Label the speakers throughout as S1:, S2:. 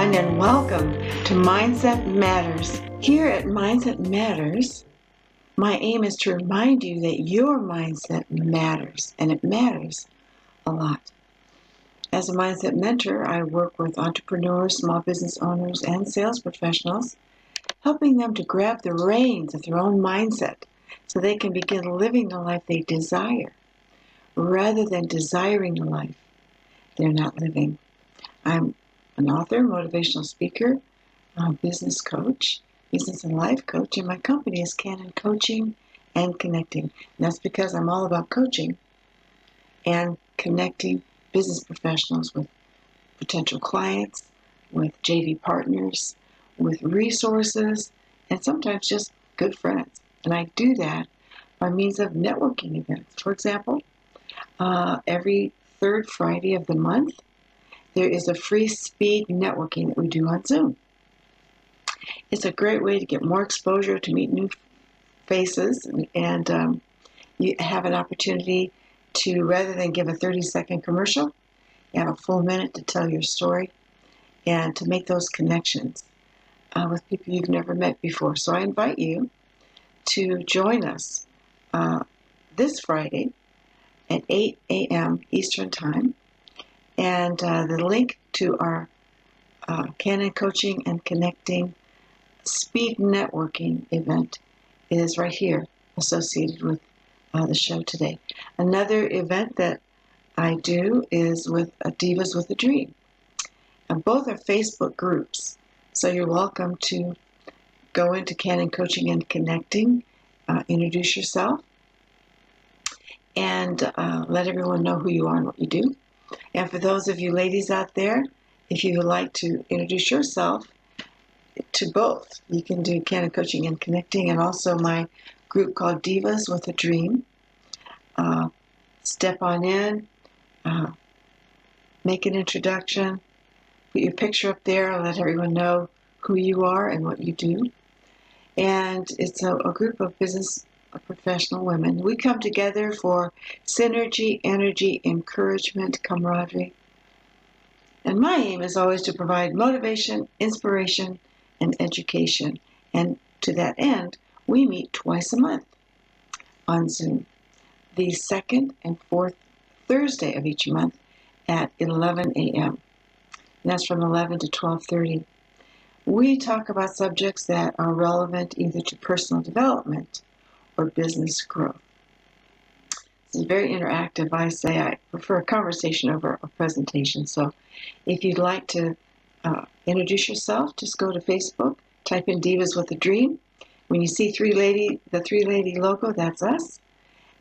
S1: everyone, and welcome to Mindset Matters. Here at Mindset Matters, my aim is to remind you that your mindset matters, and it matters a lot. As a mindset mentor, I work with entrepreneurs, small business owners, and sales professionals, helping them to grab the reins of their own mindset so they can begin living the life they desire, rather than desiring the life they're not living. I'm an author, motivational speaker, business coach, business and life coach, and my company is Canon Coaching and Connecting. And that's because I'm all about coaching and connecting business professionals with potential clients, with JV partners, with resources, and sometimes just good friends. And I do that by means of networking events. For example, every third Friday of the month, there is a free speed networking that we do on Zoom. It's a great way to get more exposure, to meet new faces, and you have an opportunity to, rather than give a 30-second commercial, you have a full minute to tell your story and to make those connections with people you've never met before. So I invite you to join us this Friday at 8 a.m. Eastern Time. And the link to our Canon Coaching and Connecting Speed Networking event is right here, associated with the show today. Another event that I do is with Divas with a Dream. And both are Facebook groups. So you're welcome to go into Canon Coaching and Connecting, introduce yourself, and let everyone know who you are and what you do. And for those of you ladies out there, if you would like to introduce yourself to both, you can do Canon Coaching and Connecting, and also my group called Divas with a Dream. Step on in, make an introduction, put your picture up there, and let everyone know who you are and what you do. And it's a group of business professional women. We come together for synergy, energy, encouragement, camaraderie. And my aim is always to provide motivation, inspiration, and education. And to that end, we meet twice a month on Zoom, the second and fourth Thursday of each month at 11 a.m. And that's from 11 to 12:30. We talk about subjects that are relevant either to personal development or business growth. It's very interactive. I say I prefer a conversation over a presentation. So if you'd like to introduce yourself, just go to Facebook, type in Divas with a Dream. When you see the three lady logo, that's us.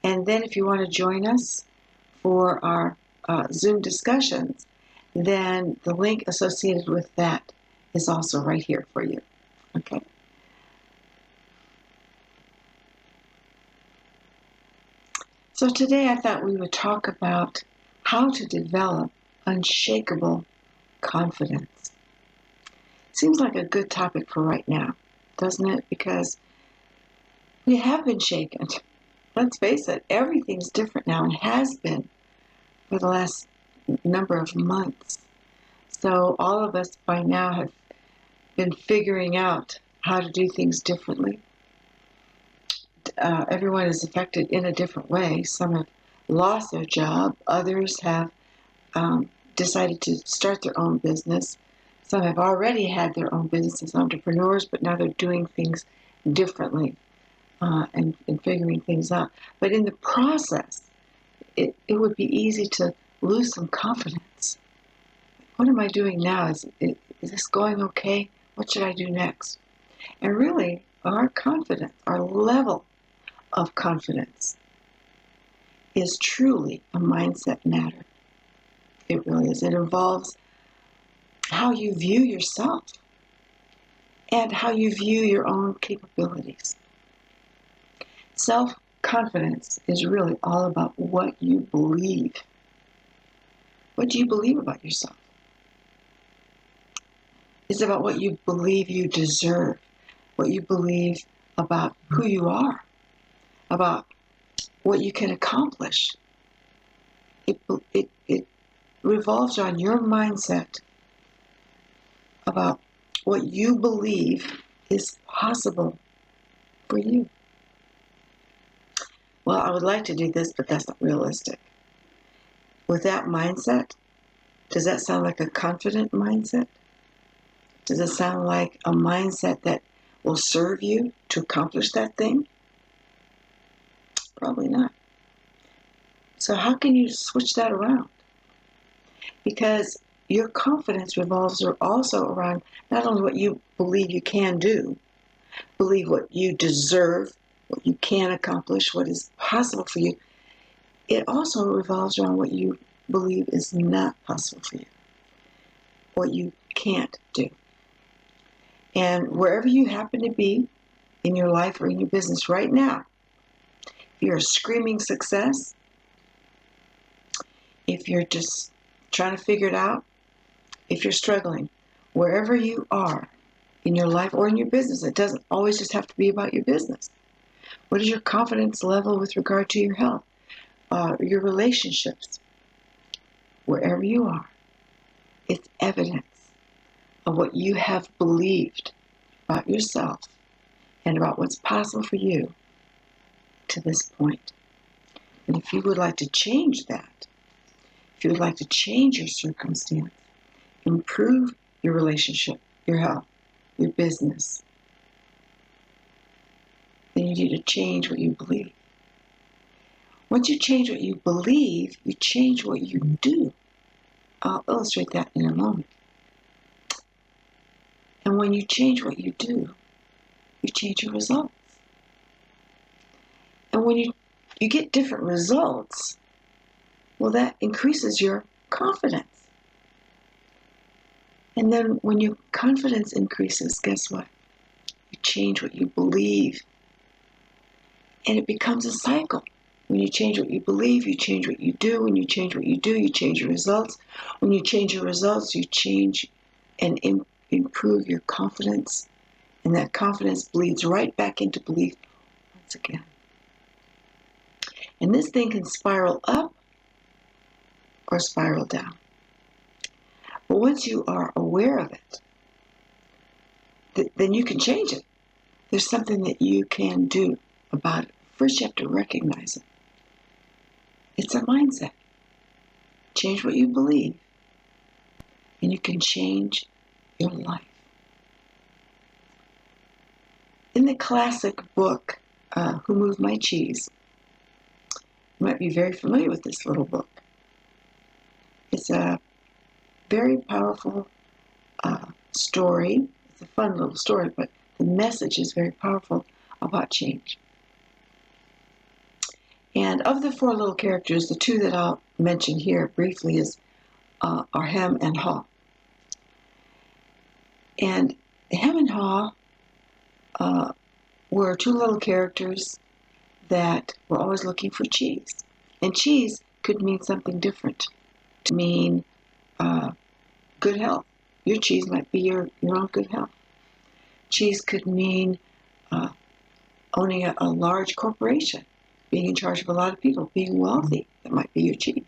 S1: And then if you want to join us for our Zoom discussions, then the link associated with that is also right here for you. Okay. So today I thought we would talk about how to develop unshakable confidence. Seems like a good topic for right now, doesn't it? Because we have been shaken. Let's face it, everything's different now and has been for the last number of months. So all of us by now have been figuring out how to do things differently. Everyone is affected in a different way. Some have lost their job. Others have decided to start their own business. Some have already had their own business as entrepreneurs, but now they're doing things differently and figuring things out. But in the process, it would be easy to lose some confidence. What am I doing now? Is this going okay? What should I do next? And really, our confidence, our level of confidence is truly a mindset matter. It really is. It involves how you view yourself and how you view your own capabilities. Self-confidence is really all about what you believe. What do you believe about yourself? It's about what you believe you deserve, what you believe about who you are, about what you can accomplish. It revolves on your mindset about what you believe is possible for you. Well, I would like to do this, but that's not realistic. With that mindset, does that sound like a confident mindset? Does it sound like a mindset that will serve you to accomplish that thing? Probably not. So how can you switch that around? Because your confidence revolves also around not only what you believe you can do, believe what you deserve, what you can accomplish, what is possible for you. It also revolves around what you believe is not possible for you, what you can't do. And wherever you happen to be in your life or in your business right now, if you're screaming success, if you're just trying to figure it out, if you're struggling, wherever you are in your life or in your business, it doesn't always just have to be about your business. What is your confidence level with regard to your health, your relationships? Wherever you are, it's evidence of what you have believed about yourself and about what's possible for you to this point. And if you would like to change that, if you would like to change your circumstance, improve your relationship, your health, your business, then you need to change what you believe. Once you change what you believe, you change what you do. I'll illustrate that in a moment. And when you change what you do, you change your results. And when you get different results, well, that increases your confidence. And then when your confidence increases, guess what? You change what you believe. And it becomes a cycle. When you change what you believe, you change what you do. When you change what you do, you change your results. When you change your results, you change and improve your confidence. And that confidence bleeds right back into belief once again. And this thing can spiral up or spiral down. But once you are aware of it, then you can change it. There's something that you can do about it. First, you have to recognize it. It's a mindset. Change what you believe, and you can change your life. In the classic book, Who Moved My Cheese, you might be very familiar with this little book. It's a very powerful story. It's a fun little story, but the message is very powerful about change. And of the four little characters, the two that I'll mention here briefly are Hem and Haw. And Hem and Haw were two little characters that were always looking for cheese. And cheese could mean something different. To mean good health. Your cheese might be your own good health. Cheese could mean owning a large corporation, being in charge of a lot of people, being wealthy. That might be your cheese.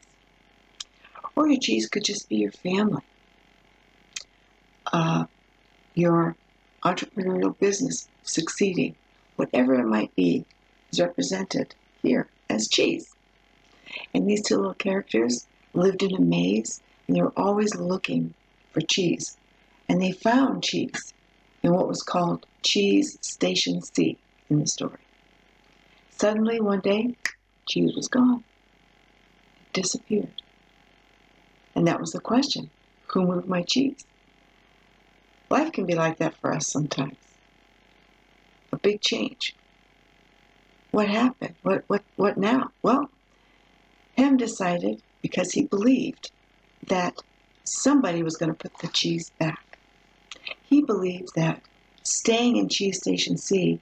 S1: Or your cheese could just be your family. Your entrepreneurial business succeeding. Whatever it might be is represented here as cheese. And these two little characters lived in a maze, and they were always looking for cheese. And they found cheese in what was called Cheese Station C in the story. Suddenly, one day, cheese was gone. It disappeared. And that was the question. Who moved my cheese? Life can be like that for us sometimes. A big change. What happened? What now? Well, Hem decided, because he believed that somebody was going to put the cheese back. He believed that staying in Cheese Station C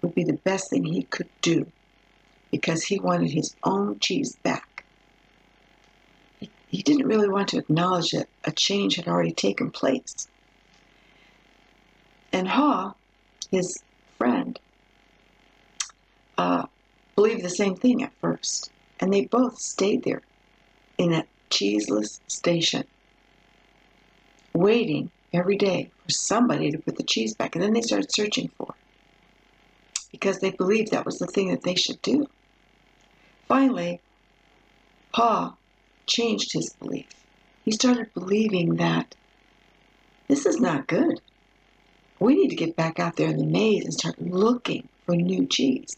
S1: would be the best thing he could do, because he wanted his own cheese back. He didn't really want to acknowledge that a change had already taken place. And Haw, his friend, believed the same thing at first. And they both stayed there in that cheeseless station, waiting every day for somebody to put the cheese back. And then they started searching for it because they believed that was the thing that they should do. Finally, Pa changed his belief. He started believing that this is not good. We need to get back out there in the maze and start looking for new cheese.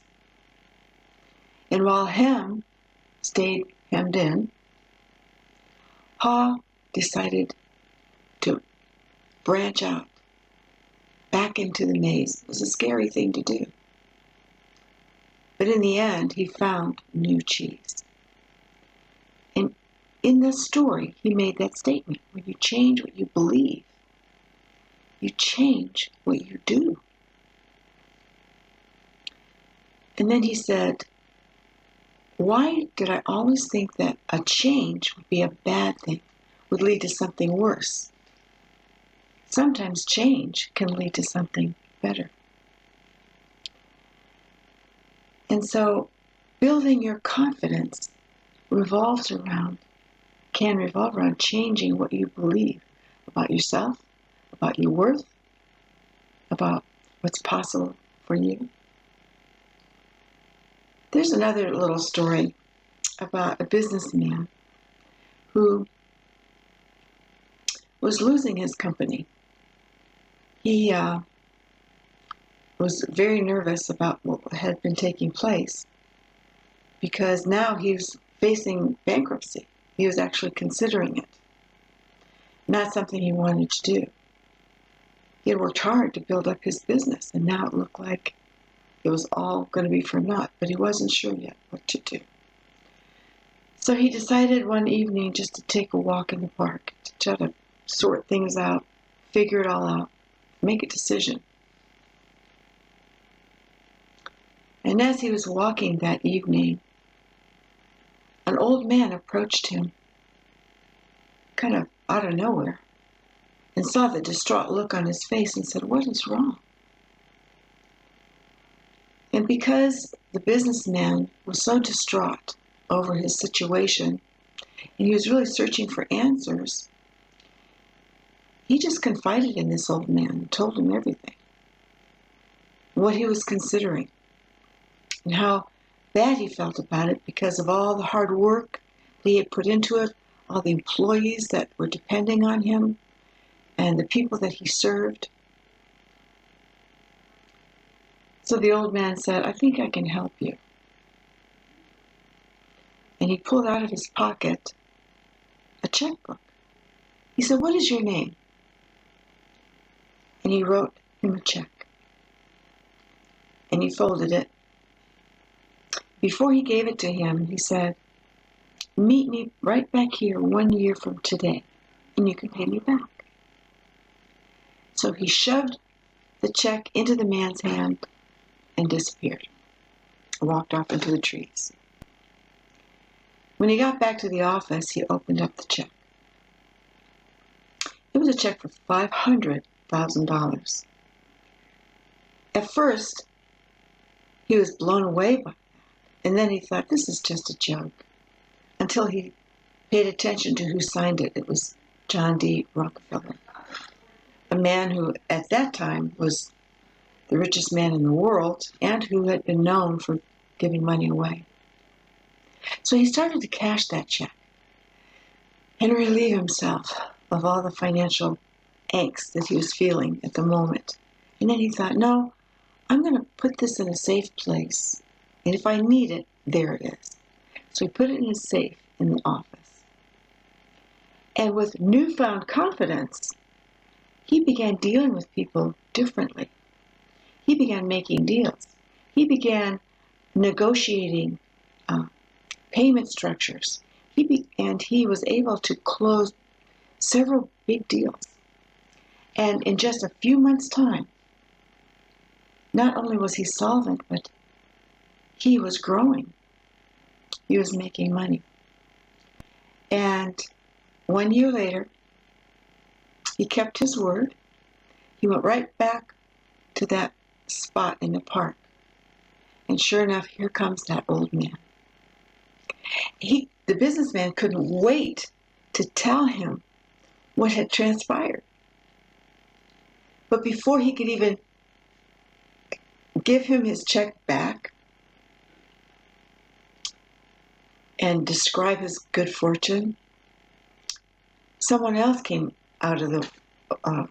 S1: And while Hem stayed hemmed in, Pa decided to branch out back into the maze. It was a scary thing to do. But in the end, he found new cheese. And in this story, he made that statement. When you change what you believe, you change what you do. And then he said, why did I always think that a change would be a bad thing, would lead to something worse? Sometimes change can lead to something better. And so building your confidence can revolve around changing what you believe about yourself, about your worth, about what's possible for you. There's another little story about a businessman who was losing his company. He was very nervous about what had been taking place because now he was facing bankruptcy. He was actually considering it. Not something he wanted to do. He had worked hard to build up his business, and now it looked like it was all going to be for naught, but he wasn't sure yet what to do. So he decided one evening just to take a walk in the park to try to sort things out, figure it all out, make a decision. And as he was walking that evening, an old man approached him, kind of out of nowhere, and saw the distraught look on his face and said, "What is wrong?" And because the businessman was so distraught over his situation, and he was really searching for answers, he just confided in this old man and told him everything. What he was considering, and how bad he felt about it because of all the hard work he had put into it, all the employees that were depending on him, and the people that he served. So the old man said, "I think I can help you." And he pulled out of his pocket a checkbook. He said, "What is your name?" And he wrote him a check. And he folded it. Before he gave it to him, he said, "Meet me right back here 1 year from today, and you can pay me back." So he shoved the check into the man's hand and disappeared, walked off into the trees. When he got back to the office, he opened up the check. It was a check for $500,000. At first, he was blown away by that, and then he thought, this is just a joke, until he paid attention to who signed it. It was John D. Rockefeller, a man who at that time was the richest man in the world and who had been known for giving money away. So he started to cash that check and relieve himself of all the financial angst that he was feeling at the moment. And then he thought, no, I'm going to put this in a safe place. And if I need it, there it is. So he put it in his safe in the office. And with newfound confidence, he began dealing with people differently. He began making deals. He began negotiating payment structures. And he was able to close several big deals. And in just a few months' time, not only was he solvent, but he was growing. He was making money. And 1 year later, he kept his word. He went right back to that spot in the park. And sure enough, here comes that old man. The businessman couldn't wait to tell him what had transpired. But before he could even give him his check back and describe his good fortune, someone else came out of the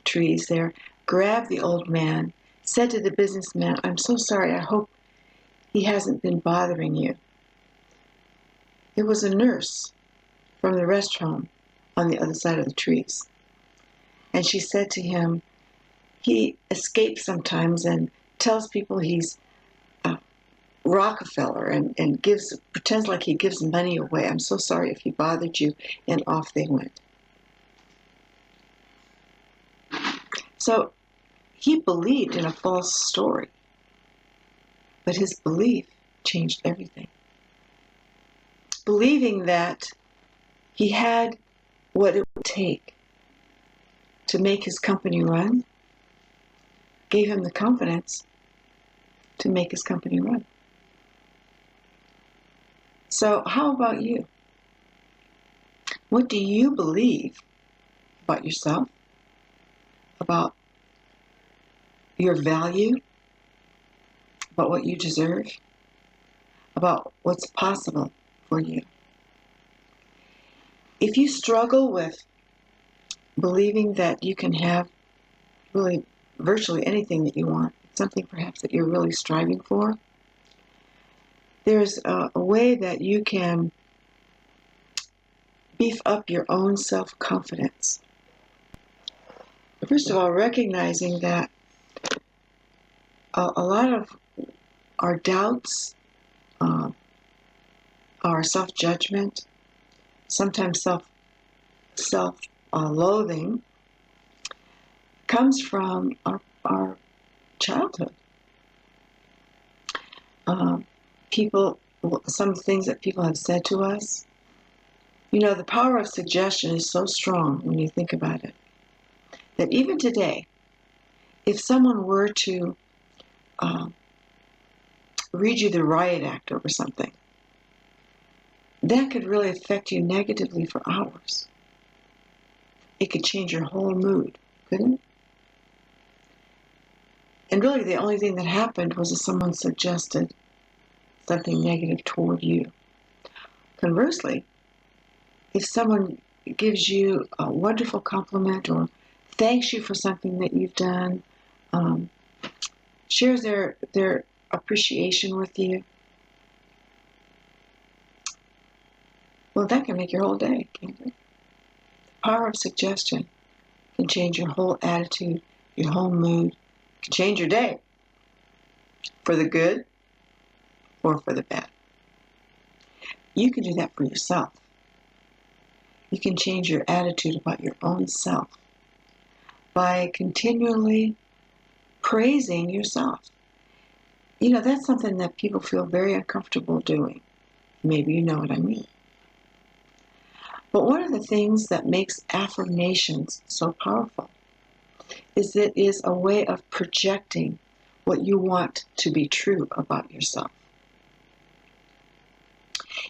S1: trees there, grabbed the old man, said to the businessman, "I'm so sorry, I hope he hasn't been bothering you." It was a nurse from the rest home on the other side of the trees. And she said to him, "He escapes sometimes and tells people he's Rockefeller and pretends like he gives money away. I'm so sorry if he bothered you," and off they went. So he believed in a false story, but his belief changed everything. Believing that he had what it would take to make his company run gave him the confidence to make his company run. So how about you? What do you believe about yourself, about your value, about what you deserve, about what's possible for you? If you struggle with believing that you can have really virtually anything that you want, something perhaps that you're really striving for, there's a way that you can beef up your own self-confidence. First of all, recognizing that a lot of our doubts, our self-judgment, sometimes self-loathing, comes from our childhood. Some things that people have said to us. You know, the power of suggestion is so strong when you think about it, that even today, if someone were to read you the riot act over something, that could really affect you negatively for hours. It could change your whole mood, couldn't it? And really the only thing that happened was that someone suggested something negative toward you. Conversely, if someone gives you a wonderful compliment or thanks you for something that you've done, shares their appreciation with you, well, that can make your whole day, can't it? The power of suggestion can change your whole attitude, your whole mood, can change your day for the good or for the bad. You can do that for yourself. You can change your attitude about your own self by continually praising yourself. You know, that's something that people feel very uncomfortable doing. Maybe you know what I mean. But one of the things that makes affirmations so powerful is that it is a way of projecting what you want to be true about yourself.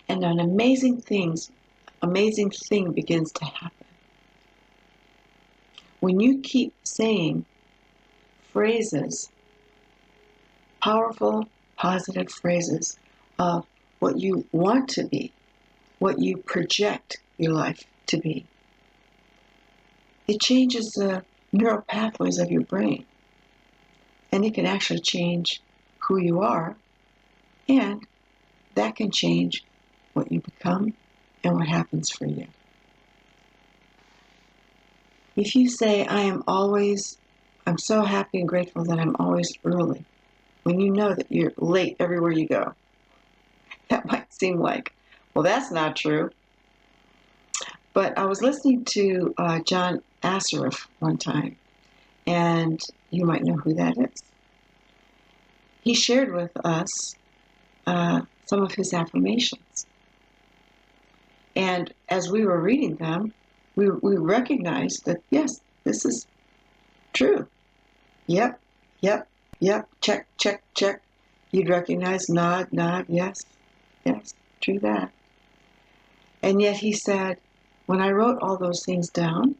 S1: And an amazing thing begins to happen. When you keep saying phrases, powerful, positive phrases of what you want to be, what you project your life to be, it changes the neural pathways of your brain. And it can actually change who you are, and that can change what you become and what happens for you. If you say, I'm so happy and grateful that I'm always early, when you know that you're late everywhere you go, that might seem like, well, that's not true. But I was listening to John Assaraf one time, and you might know who that is. He shared with us some of his affirmations. And as we were reading them, we recognized that, yes, this is true. Yep, check, check, check. You'd recognize, nod, yes, true that. And yet he said, when I wrote all those things down,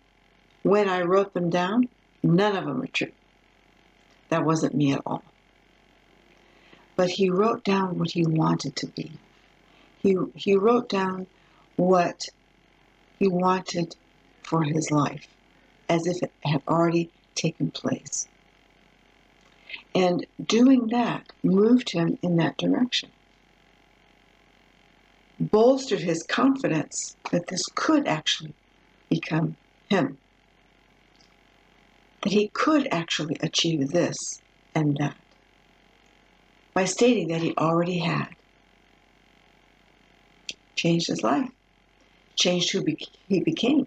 S1: none of them are true. That wasn't me at all. But he wrote down what he wanted to be. He wrote down what he wanted for his life, as if it had already taken place. And doing that moved him in that direction. Bolstered his confidence that this could actually become him. That he could actually achieve this and that. By stating that he already had. Changed his life. Changed who he became.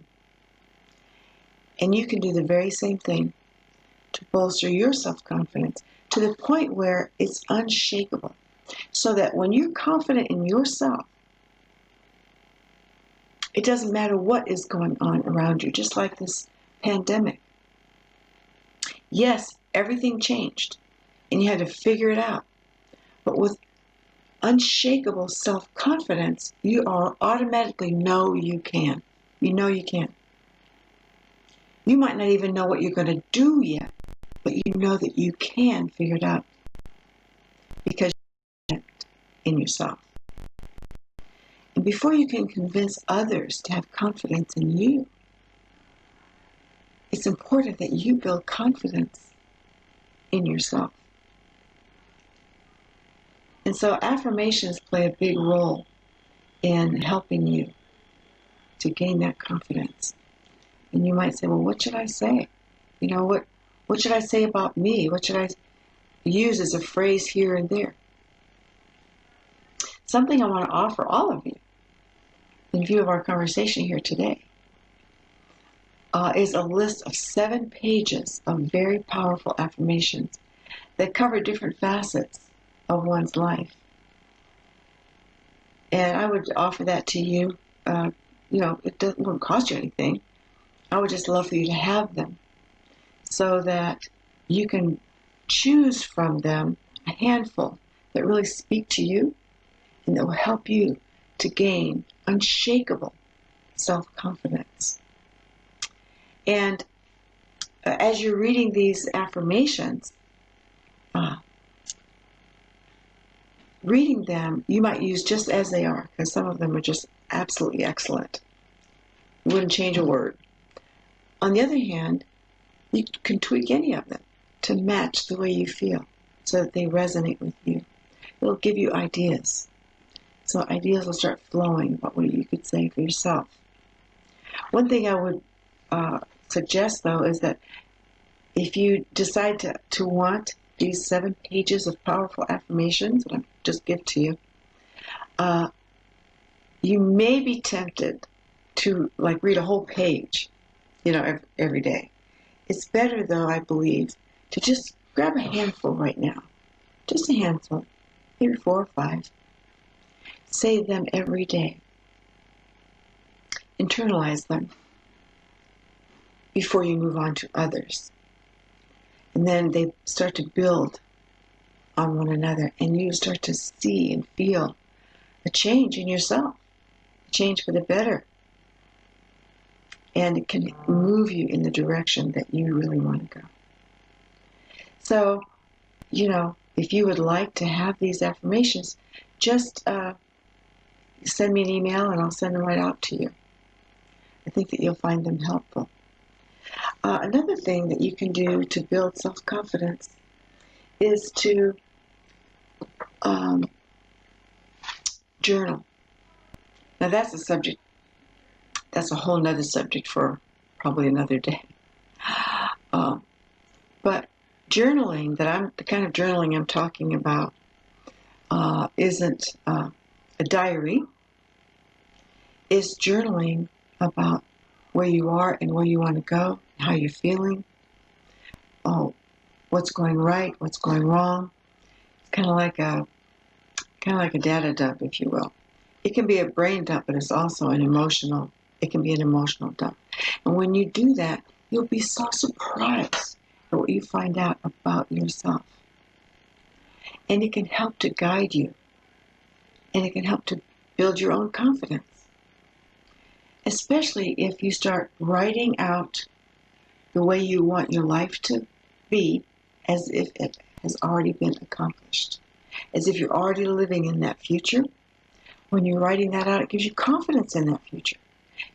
S1: And you can do the very same thing to bolster your self-confidence to the point where it's unshakable. So that when you're confident in yourself, it doesn't matter what is going on around you, just like this pandemic. Yes, everything changed, and you had to figure it out. But with unshakable self-confidence, you automatically know you can. You know you can. You might not even know what you're going to do yet, but you know that you can figure it out because you're in yourself. And before you can convince others to have confidence in you, it's important that you build confidence in yourself. And so affirmations play a big role in helping you to gain that confidence. And you might say, well, what should I say? You know, what should I say about me? What should I use as a phrase here and there? Something I want to offer all of you in view of our conversation here today is a list of 7 pages of very powerful affirmations that cover different facets of one's life. And I would offer that to you. It won't cost you anything. I would just love for you to have them so that you can choose from them a handful that really speak to you and that will help you to gain unshakable self-confidence. And as you're reading these affirmations, reading them, you might use just as they are, because some of them are just absolutely excellent. You wouldn't change a word. On the other hand, you can tweak any of them to match the way you feel so that they resonate with you. It'll give you ideas. So ideas will start flowing about what you could say for yourself. One thing I would suggest, though, is that if you decide to want these 7 pages of powerful affirmations that I just give to you, you may be tempted to read a whole page, every day. It's better, though, I believe, to just grab a handful right now. Just a handful, maybe 4 or 5. Say them every day. Internalize them before you move on to others. And then they start to build on one another, and you start to see and feel a change in yourself, a change for the better. And it can move you in the direction that you really want to go. So, if you would like to have these affirmations, just send me an email and I'll send them right out to you. I think that you'll find them helpful. Another thing that you can do to build self-confidence is to journal. Now that's a whole nother subject for probably another day. But journaling, the kind of journaling I'm talking about, isn't a diary. It's journaling about where you are and where you want to go, how you're feeling, what's going right, what's going wrong. It's kind of like a data dump, if you will. It can be a brain dump, but it's also it can be an emotional dump. And when you do that, you'll be so surprised at what you find out about yourself. And it can help to guide you. And it can help to build your own confidence. Especially if you start writing out the way you want your life to be as if it has already been accomplished, as if you're already living in that future. When you're writing that out, it gives you confidence in that future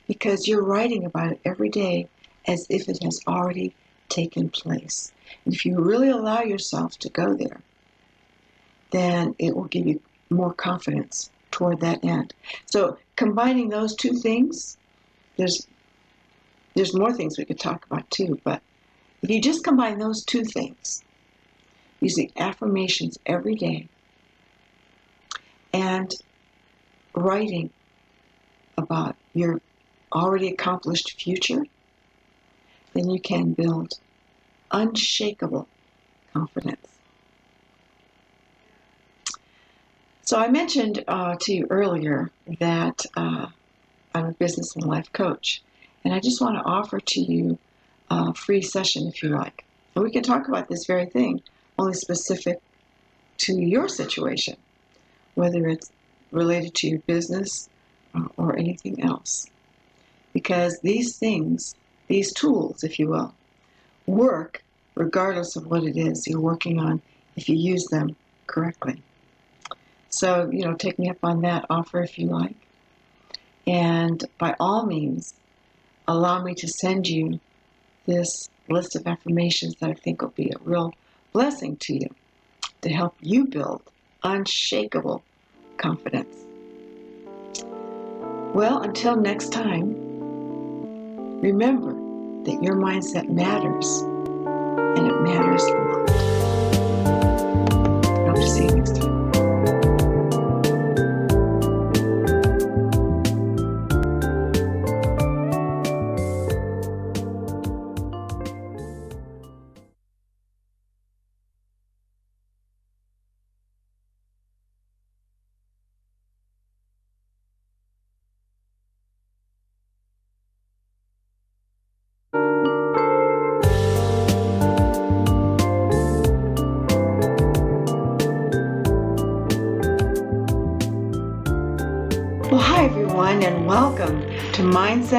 S1: because you're writing about it every day as if it has already taken place. And if you really allow yourself to go there, then it will give you more confidence toward that end. So combining those two things, there's more things we could talk about too, but if you just combine those two things, using affirmations every day and writing about your already accomplished future, then you can build unshakable confidence. So I mentioned to you earlier that I'm a business and life coach, and I just want to offer to you a free session if you like. And we can talk about this very thing, only specific to your situation, whether it's related to your business or anything else. Because these things, these tools, if you will, work regardless of what it is you're working on if you use them correctly. So, take me up on that offer if you like. And by all means, allow me to send you this list of affirmations that I think will be a real blessing to you to help you build unshakable confidence. Well, until next time, remember that your mindset matters, and it matters a lot. I hope to see you next time. Well, hi everyone, and welcome to Mindset